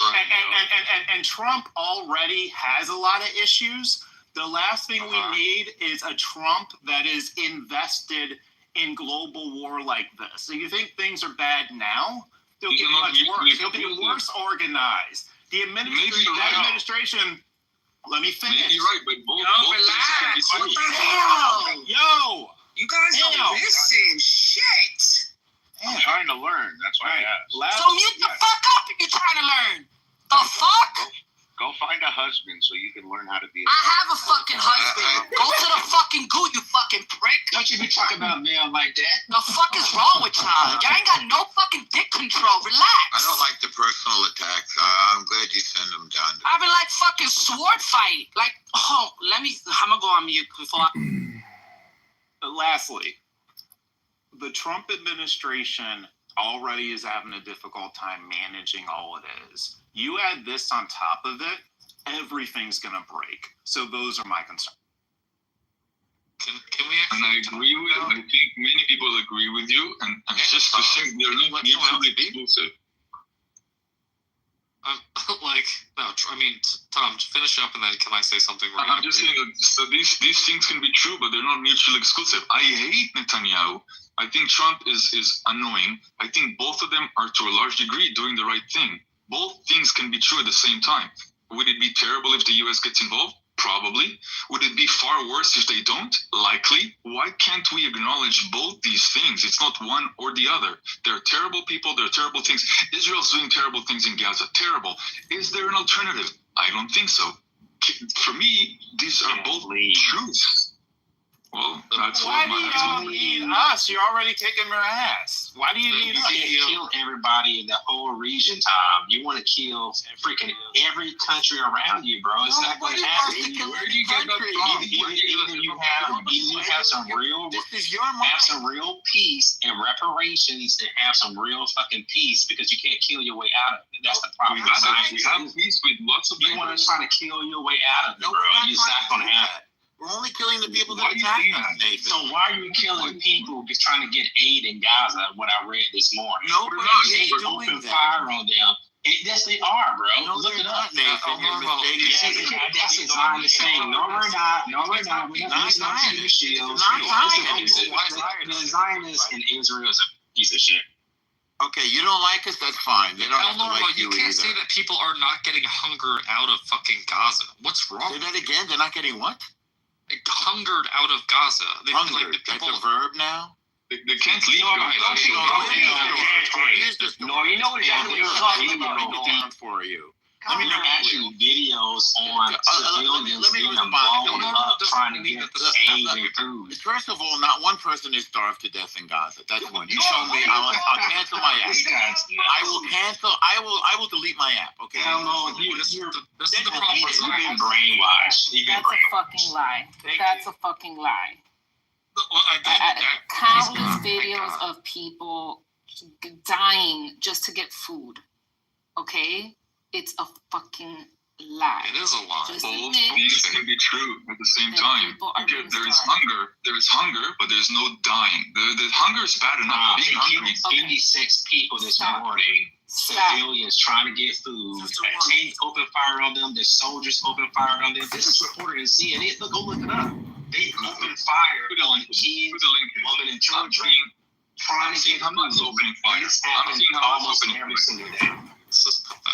S9: and Trump already has a lot of issues. The last thing we need is a Trump that is invested in global war like this. So you think things are bad now? They'll get much worse. They'll be worse organized. The administration, let me finish.
S1: Maybe you're right, but both
S3: relax.
S1: What
S3: the hell?
S9: Yo!
S3: You guys don't listen. Shit!
S7: I'm trying to learn. That's why I asked.
S3: So mute the fuck up if you're trying to learn. The fuck?
S7: Go find a husband so you can learn how to be
S3: I have a fucking husband. Go to the fucking goo, you fucking prick.
S13: Don't you be talking about male like that.
S3: The fuck is wrong with y'all? Y'all ain't got no fucking dick control. Relax.
S14: I don't like the personal attacks. I'm glad you send them down.
S3: I've been like fucking sword fight. Like, I'm gonna go on mute before
S9: Lastly, the Trump administration already is having a difficult time managing all it is. You add this on top of it, everything's going to break. So those are my concerns.
S1: Can we actually? And I agree with. I think many people agree with you, and it's just the same. They're not mutually exclusive.
S11: Like, no, I mean, Tom, finish up and then can I say something? Right
S1: I'm just saying that so these things can be true, but they're not mutually exclusive. I hate Netanyahu. I think Trump is annoying. I think both of them are to a large degree doing the right thing. Both things can be true at the same time. Would it be terrible if the U.S. gets involved? Probably. Would it be far worse if they don't? Likely. Why can't we acknowledge both these things? It's not one or the other. There are terrible people. There are terrible things. Israel's doing terrible things in Gaza. Terrible. Is there an alternative? I don't think so. For me, these are both truths. Well, that's
S9: Why
S1: what
S9: do y'all need us? You're already kicking their ass. Why do you need us?
S13: You can't kill everybody in the whole region, Tom. You want to kill freaking every country around you, bro. It's not going to happen. Where do you get that from? Either you have some real, have some real peace and reparations, and have some real fucking peace, because you can't kill your way out of it. That's the problem.
S1: We have peace with lots of
S13: you want to try to kill your way out of it, bro. It's not going to happen.
S7: We're only killing the people that attack us, Nathan.
S13: So why are you killing people just trying to get aid in Gaza? What I read this morning.
S7: Nobody's doing
S13: open fire on them. Yes, they are, bro.
S7: No,
S13: look it up,
S7: Nathan. You're mistaken.
S13: That's a Zionist thing. No, we're not. No, we're not. We're not Zionist. The Zionists in Israel is a piece of shit.
S7: Okay, you don't like us, that's fine. They don't have to like
S11: you can't say that people are not getting hungered out of fucking Gaza. What's wrong?
S7: Say that again. They're not getting what?
S11: Hungered out of Gaza.
S7: Hungered. Like that's a verb now?
S1: They can't leave Gaza.
S13: No, you know what exactly what you're talking about
S7: for you.
S13: Let me actually videos on civilians getting blown up trying to get aid and food.
S7: First of all, not one person is starved to death in Gaza. That's one. You show me, I'll cancel my app. I will cancel. I will delete my app. Okay.
S13: Hell no,
S11: this is the problem.
S13: You've been brainwashed.
S6: That's a fucking lie. That's a fucking lie. Countless videos of people dying just to get food. Okay. It's a fucking lie.
S11: It is a lie.
S1: Both things can be true at the same time. Because there is hunger, but there's no dying. The hunger is bad enough.
S13: They killed 86 people this morning. Civilians trying to get food. Tanks open fire on them. The soldiers open fire on them. This is reported in CNN. Go look it up. They open fire on kids, women, and children trying to get food.
S1: Opening fire.
S13: This happens almost every single day.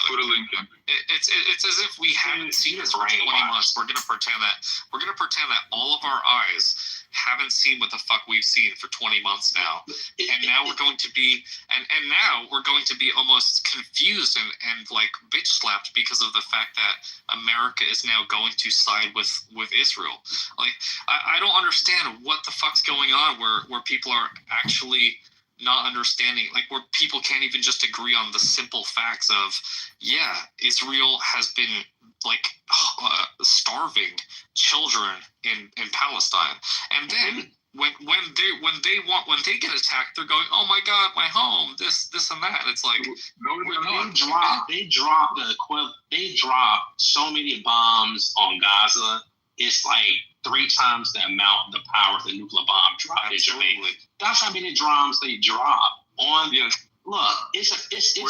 S1: Put a link in.
S11: It's as if we haven't seen this for 20 months. We're gonna pretend that all of our eyes haven't seen what the fuck we've seen for 20 months now, and now we're going to be almost confused and like bitch slapped because of the fact that America is now going to side with Israel. Like I don't understand what the fuck's going on where people are actually not understanding, like where people can't even just agree on the simple facts of, yeah, Israel has been like starving children in Palestine, and then when they get attacked, they're going, oh my god, my home, this and that. It's like
S13: they dropped so many bombs on Gaza. It's like 3 times the amount, the power of the nuclear bomb dropped in Jamaica. That's how many drums they drop on.
S1: Yes.
S13: Look, it's in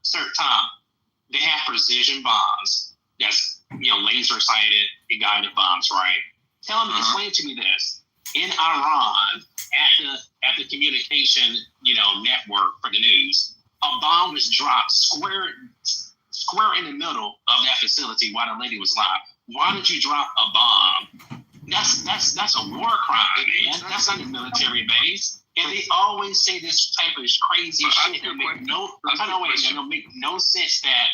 S13: certain time. They have precision bombs. That's laser sighted, guided bombs, right? Explain to me this. In Iran, at the communication network for the news, a bomb was dropped square in the middle of that facility while the lady was live. Why did you drop a bomb? That's a war crime, man. That's not a military base. And they always say this type of crazy shit. It make make no sense that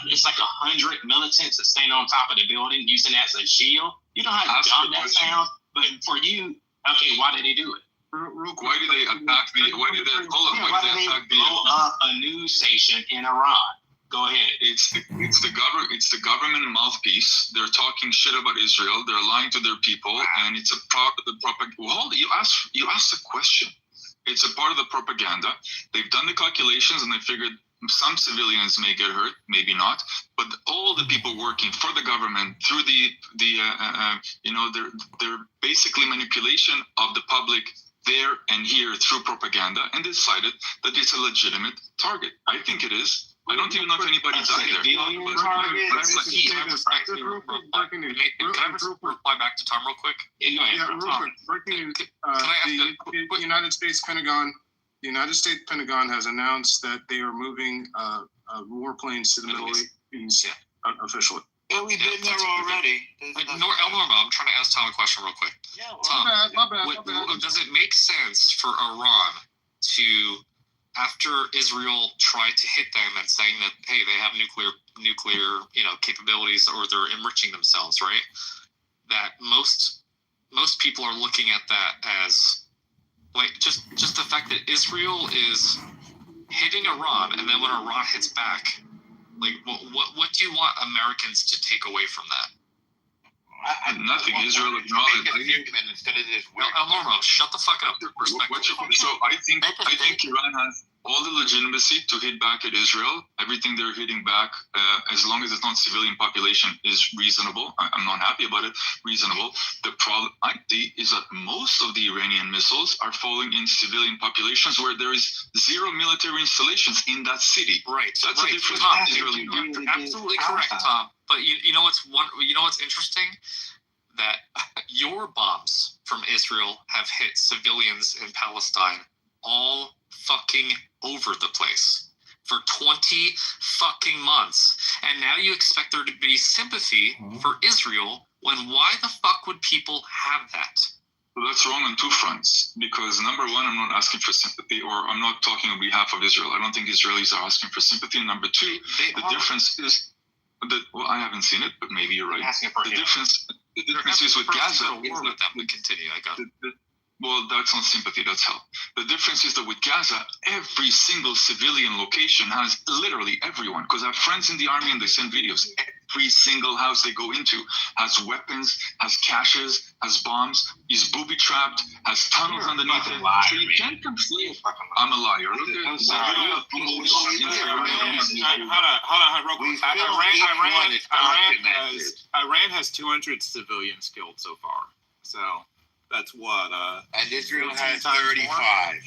S13: it's like 100 militants that stand on top of the building using that as a shield. You know how dumb that sounds? But for you, okay, why did they do it?
S1: Why did they attack why did they
S13: blow up a news station in Iran? Go ahead.
S1: It's the government mouthpiece. They're talking shit about Israel. They're lying to their people, and it's a part of the propaganda. Well, you asked a question. It's a part of the propaganda. They've done the calculations, and they figured some civilians may get hurt, maybe not. But all the people working for the government through their basically manipulation of the public there and here through propaganda, and decided that it's a legitimate target. I think it is. I don't even know if anybody died there.
S11: That's the key. Can I just reply back to Tom real quick?
S10: Yeah, real quick. Breaking news. The United States Pentagon has announced that they are moving warplanes to the Middle East officially.
S7: Yeah, we've been there already.
S11: Norma, I'm trying to ask Tom a question real quick.
S7: Yeah,
S11: Tom,
S10: my bad.
S11: does it make sense for Iran to, after Israel tried to hit them and saying that, hey, they have nuclear capabilities, or they're enriching themselves, right? That most people are looking at that as like just the fact that Israel is hitting Iran, and then when Iran hits back, like what do you want Americans to take away from that?
S1: Nothing. Israel acknowledged.
S7: Instead of this,
S11: Norma, shut the fuck up.
S1: So I think Iran has all the legitimacy to hit back at Israel. Everything they're hitting back, as long as it's not civilian population, is reasonable. I'm not happy about it. Reasonable. The problem I see is that most of the Iranian missiles are falling in civilian populations where there is zero military installations in that city.
S11: Right.
S1: So that's a different.
S11: Tom, you're absolutely correct, Tom. But you know what's interesting? That your bombs from Israel have hit civilians in Palestine all fucking over the place for 20 fucking months. And now you expect there to be sympathy for Israel when why the fuck would people have that?
S1: Well, that's wrong on two fronts. Because number one, I'm not asking for sympathy, or I'm not talking on behalf of Israel. I don't think Israelis are asking for sympathy. And number two, the difference is that, well, I haven't seen it, but maybe you're right. The difference is with Gaza.
S11: War with them to continue. I got it.
S1: Well, that's not sympathy, that's help. The difference is that with Gaza, every single civilian location has literally everyone. Because I have friends in the army and they send videos. Every single house they go into has weapons, has caches, has bombs, is booby-trapped, has tunnels underneath it. So you can't conflate. I'm a liar.
S9: I'm sorry.
S7: Hold on, real quick.
S9: Iran has 200 civilians killed so far. So that's what.
S7: And Israel has 35.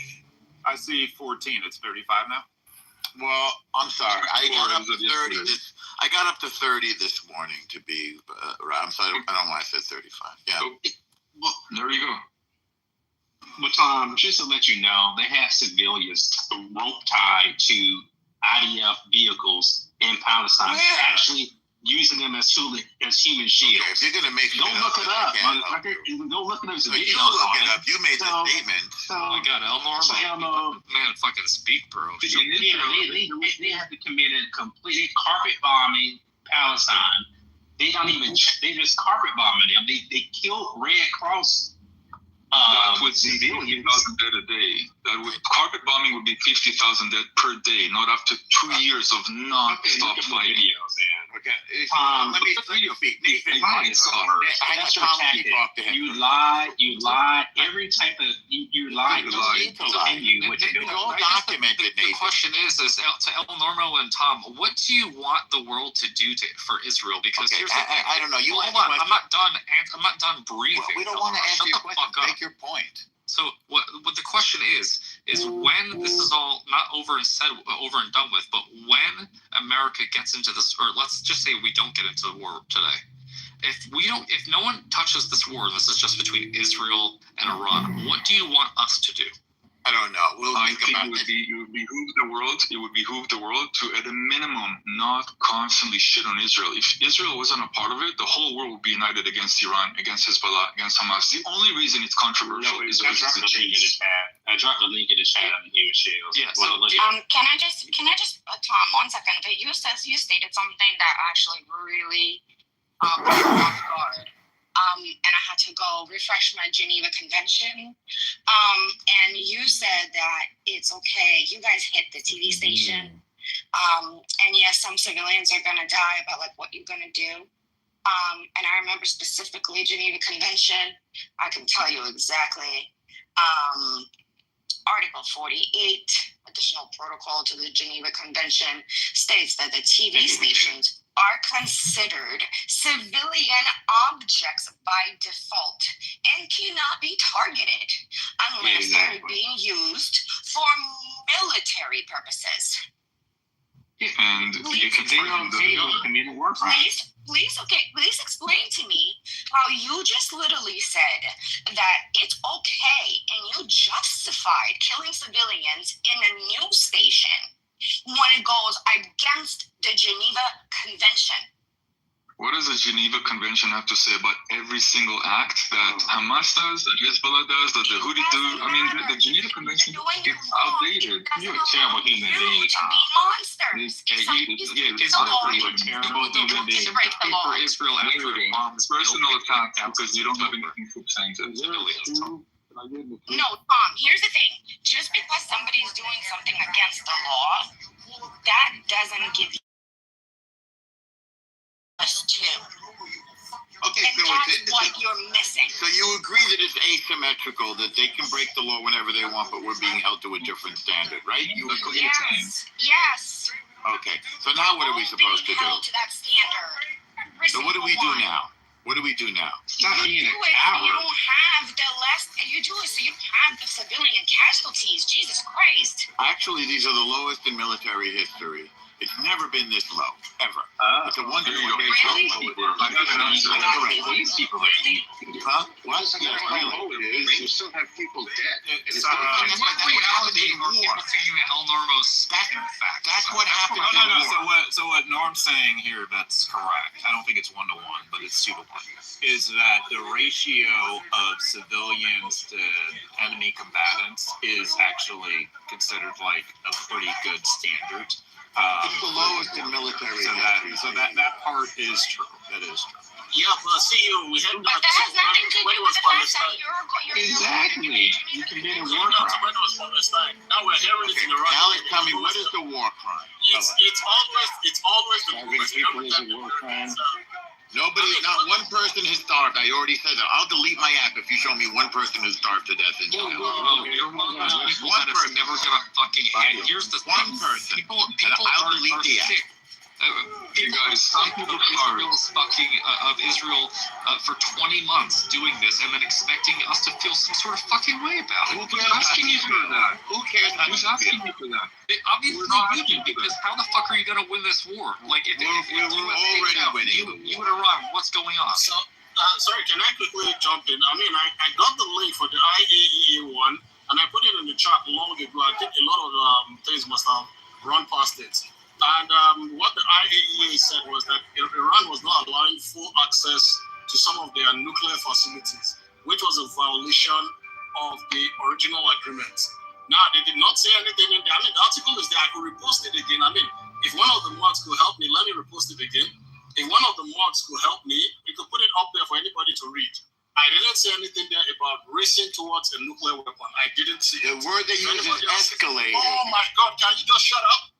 S9: I see 14. It's 35 now.
S7: Well, I'm sorry. I got up to 30. I got up to 30 this morning to be. I'm sorry. I don't know why I said 35. Yeah.
S1: Well, there you go.
S13: But Tom, just to let you know, they have civilians rope tied to IDF vehicles in Palestine, actually using them as human shields.
S7: Okay, if you're gonna make
S13: don't look it up, motherfucker. Don't look at those videos.
S7: You look it up. You made the statement.
S11: Oh my God, Elmore, man, fucking speak, bro.
S13: They have to commit a complete carpet bombing Palestine. They don't even. They just carpet bombing them. They killed Red Cross.
S1: That would be 50,000 dead a day. That would carpet bombing would be 50,000 dead per day, not up to 2 years of non-stop fighting.
S7: Okay, let me speak.
S13: That's your tactic. You lie. Every type of you lie. Continue what you're doing.
S11: The question is to El Normo and Tom, what do you want the world to do for Israel? Because here's the thing.
S7: I don't know. You
S11: hold on. I'm not done breathing.
S7: We don't want to answer your question. Make your point.
S11: So what the question is when this is all not over and done with, but when America gets into this, or let's just say we don't get into the war today. If no one touches this war, this is just between Israel and Iran, what do you want us to do?
S7: I don't know.
S1: I think it would behoove the world to, at a minimum, not constantly shit on Israel. If Israel wasn't a part of it, the whole world would be united against Iran, against Hezbollah, against Hamas. The only reason it's controversial is because it's a cheese.
S13: I dropped the link in the chat on the human shields.
S11: Yeah. So,
S15: can I just Tom, 1 second. You stated something that actually really caught me off guard. And I had to go refresh my Geneva Convention. And you said that it's okay. You guys hit the TV station. And yes, some civilians are going to die, but like, what you're going to do? And I remember specifically Geneva Convention. I can tell you exactly. Article 48, additional protocol to the Geneva Convention, states that the TV stations are considered civilian objects by default and cannot be targeted unless they're being used for military purposes.
S1: And you can find the
S13: community war crime.
S15: Please explain to me how you just literally said that it's okay and you justified killing civilians in a news station when it goes against the Geneva Convention.
S1: What does the Geneva Convention have to say about every single act that Hamas does, that Hezbollah does, that the Houthi do? I mean, the Geneva Convention is outdated.
S13: You're a terrible human being, Tom.
S15: Monsters.
S13: It's not a terrible human being.
S6: For
S13: Israel after a bomb.
S1: Personal attack because you don't have anything to say to it.
S15: No, Tom, here's the thing. Just because somebody's doing something against the law, that doesn't give you us too.
S7: Okay,
S15: and
S7: so
S15: that's what you're missing.
S7: So you agree that it's asymmetrical, that they can break the law whenever they want, but we're being held to a different standard, right? You agree?
S15: Yes.
S7: Okay, so now what are we supposed to do?
S15: Held to that standard.
S7: So what do we do now? What do we do now?
S13: Stop being a
S15: You
S13: coward.
S15: don't have the less. You do it so you don't have the civilian casualties. Jesus Christ.
S7: Actually, these are the lowest in military history. It's never been this low, ever. It's a wonder.
S13: These people are deep.
S7: Huh?
S13: Well, that's how low it is. You still have people dead.
S9: It's
S7: what happened in war. That's what happened in war.
S9: So what Norm's saying here, that's correct. I don't think it's 1-to-1, but it's 2-to-1. Is that the ratio of civilians to enemy combatants is actually considered like a pretty good standard.
S7: It's the lowest in military history.
S9: So that part is true. That is true.
S2: Yeah, but see, we had
S15: But that has nothing to do with the fact that you're
S13: Exactly. You committed war
S2: When
S13: crime.
S2: it was Palestine. Now we're hearing it in Iraq.
S7: Alex, tell me, what is the war crime?
S2: It's always the
S13: Starving people is a war crime.
S7: Nobody, not one person has starved. I already said that. I'll delete my app if you show me one person who starved to death in China.
S11: You're one of those people that is never gonna fucking hit. Here's the
S7: One
S11: thing.
S7: person.
S11: People
S7: I'll delete
S11: are
S7: the app.
S11: sick.
S1: You guys, some people are.
S11: Israel's fucking of Israel for 20 months doing this and then expecting us to feel some sort of fucking way about it.
S1: Who's asking you for that?
S7: Who cares how
S1: Who's
S7: you
S1: asking
S7: feel?
S1: you for that?
S11: Obviously you do, because how the fuck are you gonna win this war? Like if
S7: We're
S11: US
S7: already
S11: takes out,
S7: winning.
S11: you and Iran, what's going on?
S2: So, sorry, can I quickly jump in? I mean, I got the link for the IAEA one, and I put it in the chat long ago. I think a lot of things must have run past it. And what the IAEA said was that Iran was not allowing full access to some of their nuclear facilities, which was a violation of the original agreement. Now, they did not say anything in there. I mean, the article is there. I could repost it again. I mean, if one of the mods could help me, let me repost it again. If one of the mods could help me, you could put it up there for anybody to read. I didn't say anything there about racing towards a nuclear weapon. I didn't see it.
S7: The word they use is escalated.
S2: Oh my God! Can you just shut up?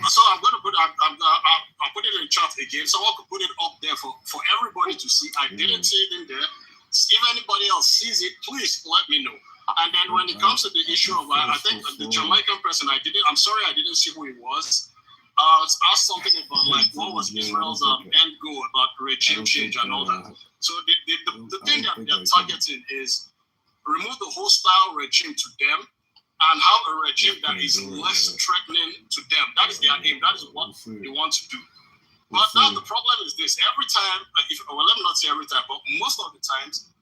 S2: So I'm going to put I'll put it in the chat again. Someone could put it up there for everybody to see. I didn't see it in there. If anybody else sees it, please let me know. And then when it comes to the issue of, I think the Jamaican person, I'm sorry I didn't see who it was. Asked something about like what was Israel's end goal about regime change and all that. So the thing that they're targeting is remove the hostile regime to them and have a regime that is less threatening to them. That is their aim. That is what they want to do. But now the problem is this: every time, let me not say every time, but most of the times,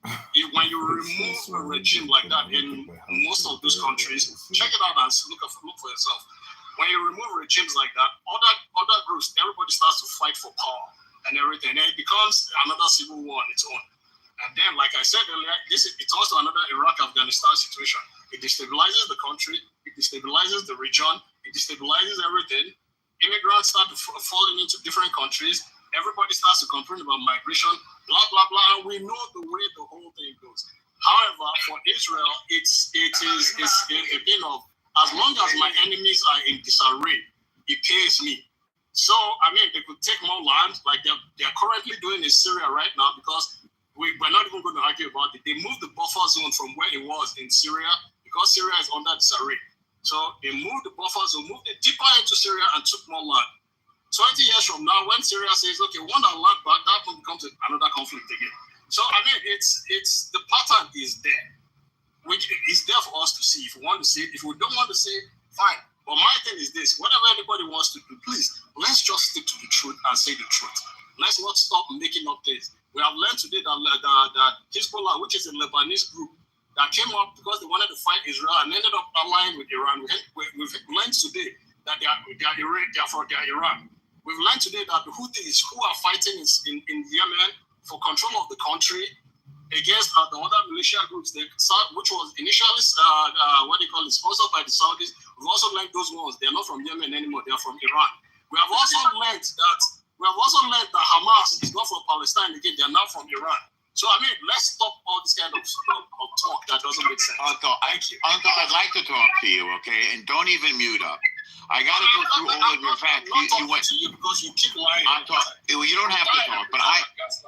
S2: when you remove a regime like that in most of those countries, check it out and look for yourself. When you remove regimes like that, other groups, everybody starts to fight for power and everything, and it becomes another civil war on its own. And then, like I said earlier, it's also another Iraq-Afghanistan situation. It destabilizes the country, it destabilizes the region, it destabilizes everything. Immigrants start falling into different countries. Everybody starts to complain about migration, blah, blah, blah. And we know the way the whole thing goes. However, for Israel, it is a thing of, as long as my enemies are in disarray, it pays me. So, I mean, they could take more land, like they're currently doing in Syria right now, because we're not even going to argue about it. They moved the buffer zone from where it was in Syria, because Syria is under disarray. So they moved the buffer zone, moved it deeper into Syria and took more land. 20 years from now, when Syria says, okay, we want our land back, that becomes another conflict again. So, I mean, it's the pattern is there, which is there for us to see. If we want to see it, if we don't want to see it, fine. But my thing is this: whatever anybody wants to do, please let's just stick to the truth and say the truth. Let's not stop making up things. We have learned today that Hezbollah, which is a Lebanese group, that came up because they wanted to fight Israel and ended up allying with Iran. We've learned today that they are Iran. We've learned today that the Houthis who are fighting in Yemen for control of the country against the other militia groups, which was initially sponsored by the Saudis. We've also learned those ones. They are not from Yemen anymore. They are from Iran. We have also learned that Hamas is not from Palestine again. They are now from Iran. So I mean, let's stop all this kind of talk that doesn't make sense.
S7: Uncle, I'd like to talk to you, okay? And don't even mute up. I got to go through all of your facts. You went
S2: to you because you keep lying.
S7: You don't have to talk, but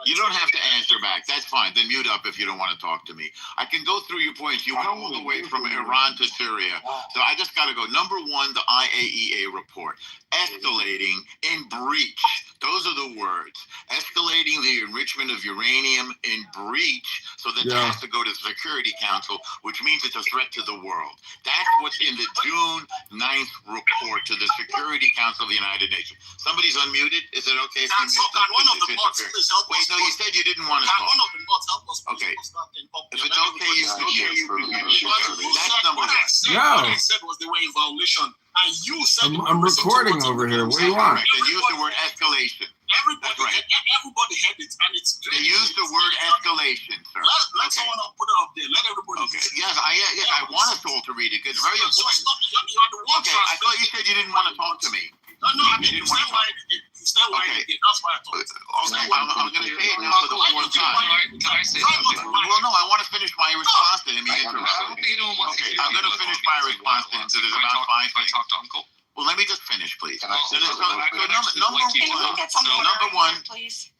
S7: you don't have to answer back. That's fine. Then mute up if you don't want to talk to me. I can go through your points. You went all the way from Iran to Syria. So I just got to go. Number one, the IAEA report. Escalating in breach. Those are the words. Escalating the enrichment of uranium in breach so that it has to go to the Security Council, which means it's a threat to the world. That's what's in the June 9th report to the Security Council of the United Nations. Somebody's unmuted. Is it okay if you mute?
S2: One of the mods, please help us.
S7: Wait, no, you said you didn't want to talk.
S2: One of the mods, help us.
S7: Okay. If it's okay, you that's number one.
S2: What I said was they were in violation. And you said
S16: I'm recording over here. What do you want?
S7: They used the word escalation.
S2: Everybody heard it, and it's.
S7: They used the word escalation, sir.
S2: Let someone up, put it up there. Let everybody.
S7: Okay. Yes, I want us all to read it. It's very important.
S2: You are the one.
S7: Okay. I thought you said you didn't want to talk to me.
S2: No, I mean, you stand lying again. That's why I thought.
S7: Okay, I'm going to say it now for the fourth time.
S11: Can I say something?
S7: Well, no, I want to finish my response to him. He interrupted me. Okay, I'm going to finish my response to him. So there's about 5 things.
S11: Talk to Uncle.
S7: Well, let me just finish, please.
S11: Number
S7: one.
S15: Please.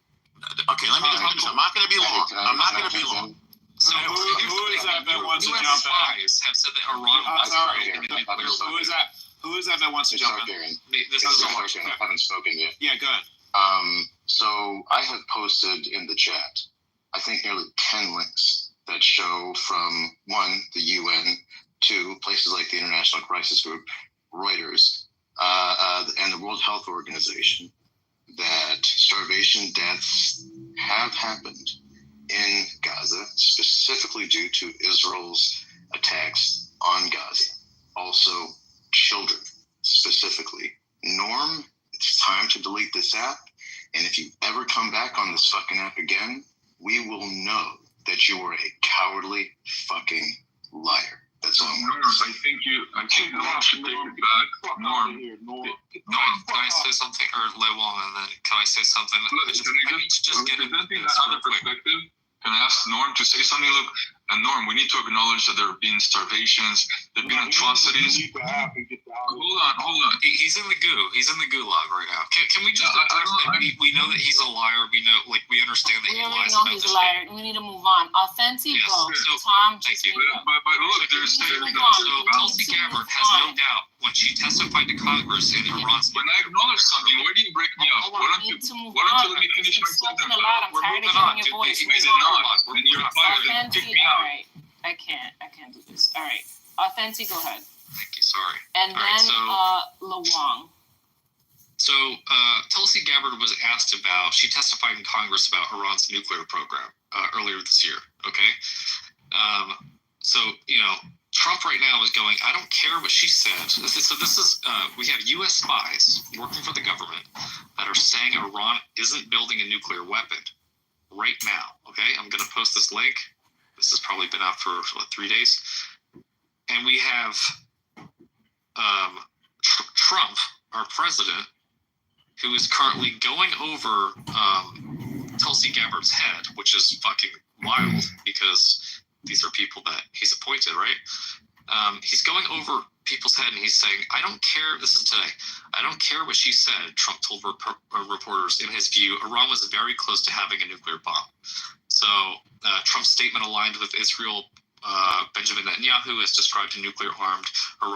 S7: Okay, let me just finish. I'm not going to be long.
S9: So who is that wants to jump in?
S11: Have said that Iran was breaking the nuclear weapon.
S9: Who is that wants to jump in?
S11: This is
S17: I haven't spoken yet.
S9: Yeah, go ahead.
S17: So I have posted in the chat, I think nearly 10 links that show from 1, the UN, 2, places like the International Crisis Group, Reuters, and the World Health Organization, that starvation deaths have happened in Gaza, specifically due to Israel's attacks on Gaza. Also, children, specifically. Norm, it's time to delete this app, and if you ever come back on this fucking app again, we will know that you are a cowardly fucking liar. That's all.
S1: Norm, I think Norm should take it back. Norm.
S11: Can I say something? Or Lewong, and then can I say something?
S1: Presenting that other perspective, can I ask Norm to say something? Look, Norm, we need to acknowledge that there have been starvations, there have been atrocities. Hold on.
S11: He's in the goo. He's in the gulag right now. Can we just we know that he's a liar. We know, we understand that he lies about this.
S6: We know he's a liar. We need to move on. Authentic go. Tom,
S11: thank you.
S1: But look, there's
S11: Tulsi Gabbard has no doubt when she testified to Congress in Iran's.
S1: When I acknowledge something, why do you break me up? Why don't you let me finish my sentence? We're moving on. Is it not? When you're fired, then kick me out.
S6: All right. I can't do this. All right. Authentic, go ahead.
S11: Thank you. Sorry.
S6: And then Lewong.
S11: So Tulsi Gabbard was asked about. She testified in Congress about Iran's nuclear program earlier this year. Okay. So Trump right now is going, I don't care what she said. So this is we have U.S. spies working for the government that are saying Iran isn't building a nuclear weapon right now. Okay, I'm going to post this link. This has probably been out for 3 days, and we have Trump, our president, who is currently going over Tulsi Gabbard's head, which is fucking wild because these are people that he's appointed, right? He's going over people's head and he's saying, I don't care, this is today, I don't care what she said, Trump told reporters. In his view, Iran was very close to having a nuclear bomb. So Trump's statement aligned with Israel. Benjamin Netanyahu has described a nuclear-armed Iran